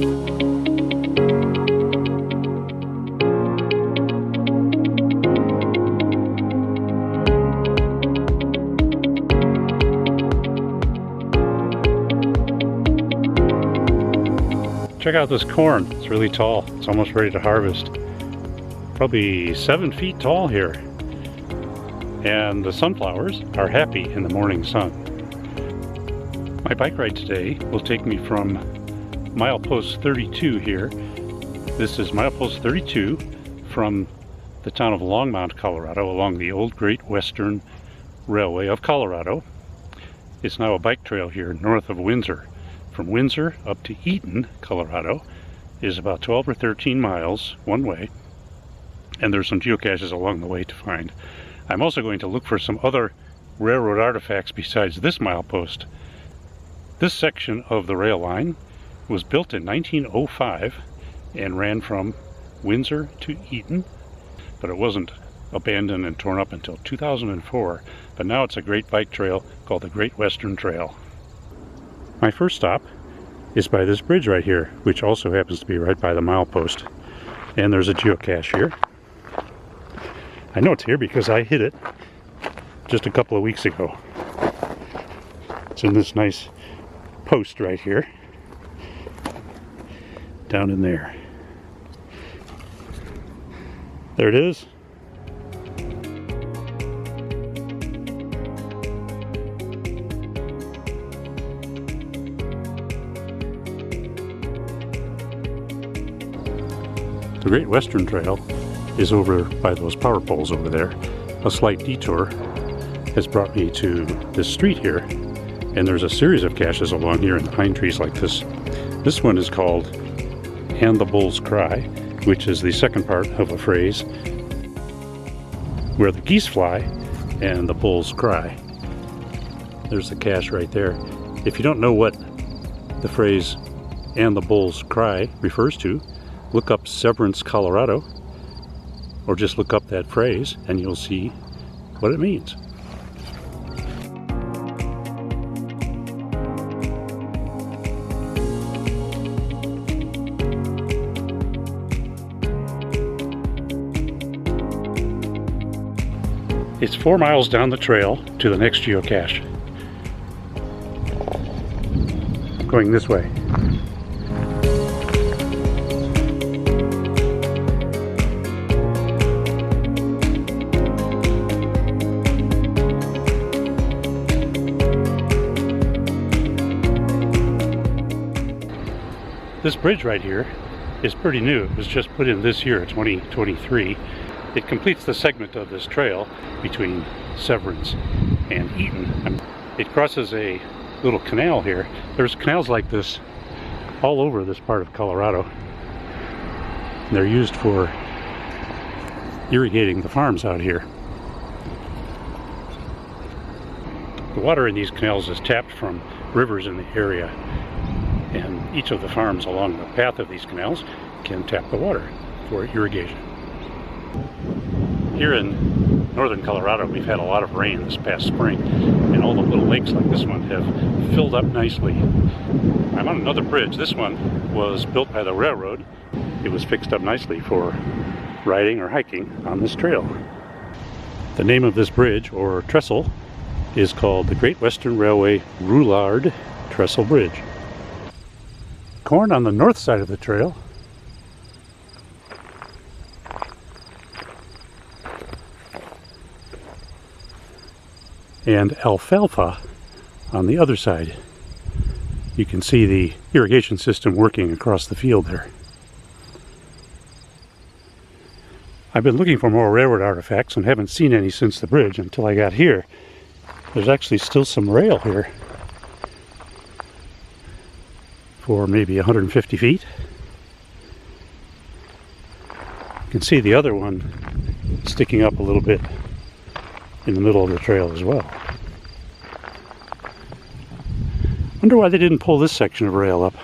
Check out this corn. It's really tall. It's almost ready to harvest. Probably 7 feet tall here. And the sunflowers are happy in the morning sun. My bike ride today will take me from milepost 32 here. This is milepost 32 from the town of Longmont, Colorado, along the old Great Western Railway of Colorado. It's now a bike trail here north of Windsor. From Windsor up to Eaton, Colorado, is about 12 or 13 miles one way, and there's some geocaches along the way to find. I'm also going to look for some other railroad artifacts besides this milepost. This section of the rail line was built in 1905 and ran from Windsor to Eaton, but it wasn't abandoned and torn up until 2004, but now it's a great bike trail called the Great Western Trail. My first stop is by this bridge right here, which also happens to be right by the milepost. And there's a geocache here. I know it's here because I hit it just a couple of weeks ago. It's in this nice post right here, down in there. There it is. The Great Western Trail is over by those power poles over there. A slight detour has brought me to this street here, and there's a series of caches along here in pine trees like this. This one is called "And the Bulls Cry," which is the second part of a phrase where the geese fly and the bulls cry. There's the cache right there. If you don't know what the phrase "and the bulls cry" refers to, look up Severance, Colorado, or just look up that phrase and you'll see what it means. It's 4 miles down the trail to the next geocache. Going this way. This bridge right here is pretty new. It was just put in this year, 2023. It completes the segment of this trail between Severance and Eaton. It crosses a little canal here. There's canals like this all over this part of Colorado. They're used for irrigating the farms out here. The water in these canals is tapped from rivers in the area, and each of the farms along the path of these canals can tap the water for irrigation. Here in northern Colorado, we've had a lot of rain this past spring, and all the little lakes like this one have filled up nicely. I'm on another bridge. This one was built by the railroad. It was fixed up nicely for riding or hiking on this trail. The name of this bridge, or trestle, is called the Great Western Railway Roulard Trestle Bridge. Corn on the north side of the trail. And alfalfa on the other side. You can see the irrigation system working across the field there. I've been looking for more railroad artifacts and haven't seen any since the bridge until I got here. There's actually still some rail here for maybe 150 feet. You can see the other one sticking up a little bit in the middle of the trail as well. Wonder why they didn't pull this section of rail up.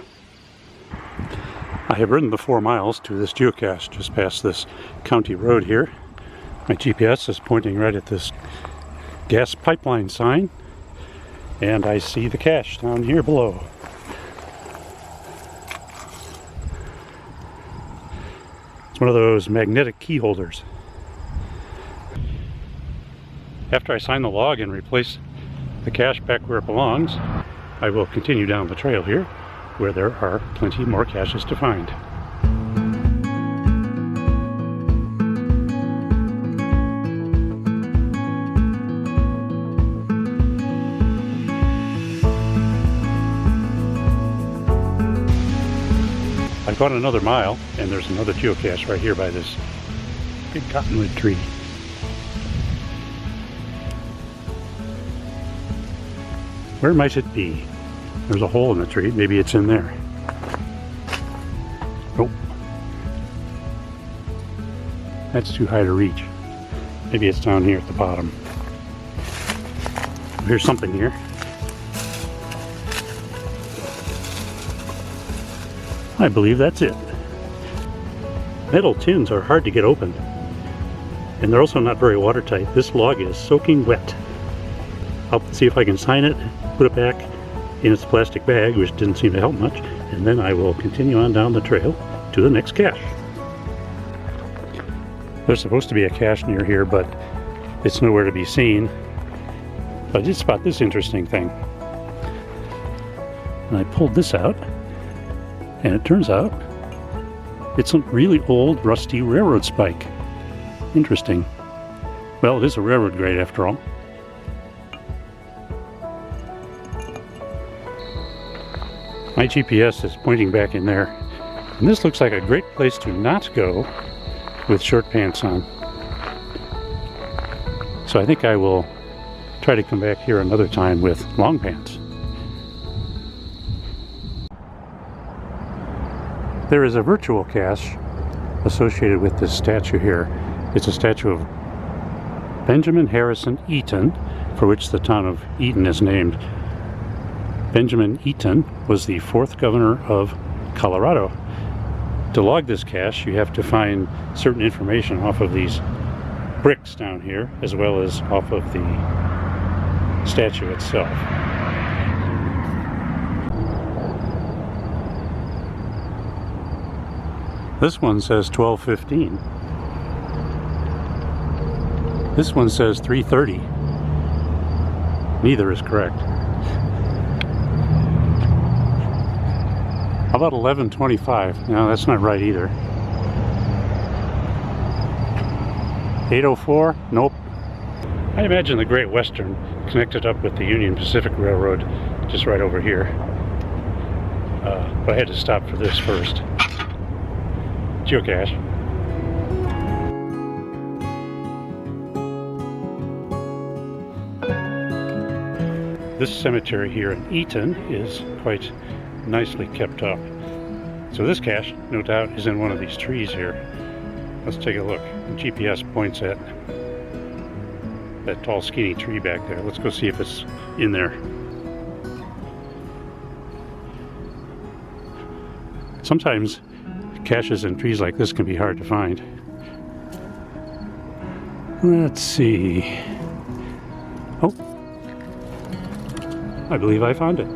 I have ridden the 4 miles to this geocache just past this county road here. My GPS is pointing right at this gas pipeline sign, and I see the cache down here below. It's one of those magnetic key holders. After I sign the log and replace the cache back where it belongs, I will continue down the trail here, where there are plenty more caches to find. I've gone another mile, and there's another geocache right here by this big cottonwood tree. Where might it be? There's a hole in the tree. Maybe it's in there. Nope. That's too high to reach. Maybe it's down here at the bottom. Here's something here. I believe that's it. Metal tins are hard to get open, and they're also not very watertight. This log is soaking wet. I'll see if I can sign it, put it back in its plastic bag, which didn't seem to help much, and then I will continue on down the trail to the next cache. There's supposed to be a cache near here, but it's nowhere to be seen. But I did spot this interesting thing. And I pulled this out, and it turns out it's a really old, rusty railroad spike. Interesting. Well, it is a railroad grade after all. My GPS is pointing back in there, and this looks like a great place to not go with short pants on. So I think I will try to come back here another time with long pants. There is a virtual cache associated with this statue here. It's a statue of Benjamin Harrison Eaton, for which the town of Eaton is named. Benjamin Eaton was the 4th governor of Colorado. To log this cache, you have to find certain information off of these bricks down here, as well as off of the statue itself. This one says 12:15. This one says 3:30. Neither is correct. How about 11:25? No, that's not right either. 8:04? Nope. I imagine the Great Western connected up with the Union Pacific Railroad just right over here. But I had to stop for this first. Geocache. This cemetery here in Eaton is quite nicely kept up. So this cache, no doubt, is in one of these trees here. Let's take a look. The GPS points at that tall skinny tree back there. Let's go see if it's in there. Sometimes caches in trees like this can be hard to find. Let's see. Oh, I believe I found it.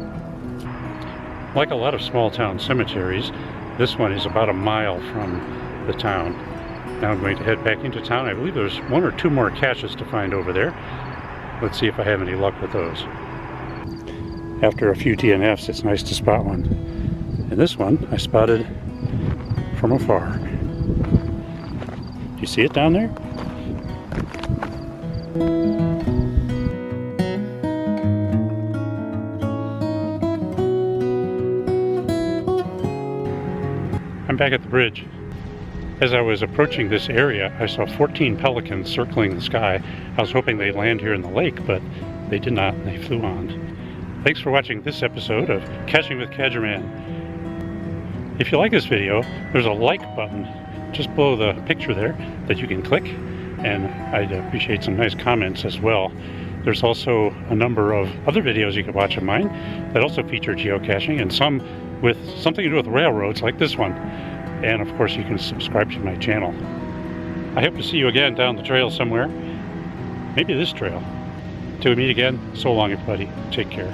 Like a lot of small town cemeteries, this one is about a mile from the town. Now I'm going to head back into town. I believe there's 1 or 2 more caches to find over there. Let's see if I have any luck with those. After a few DNFs, it's nice to spot one. And this one I spotted from afar. Do you see it down there? I'm back at the bridge. As I was approaching this area, I saw 14 pelicans circling the sky. I was hoping they'd land here in the lake, but they did not, and they flew on. Thanks for watching this episode of Caching with Cadgerman. If you like this video, there's a like button just below the picture there that you can click, and I'd appreciate some nice comments as well. There's also a number of other videos you can watch of mine that also feature geocaching, and some with something to do with railroads like this one. And of course you can subscribe to my channel. I hope to see you again down the trail somewhere. Maybe this trail. Till we meet again, so long everybody. Take care.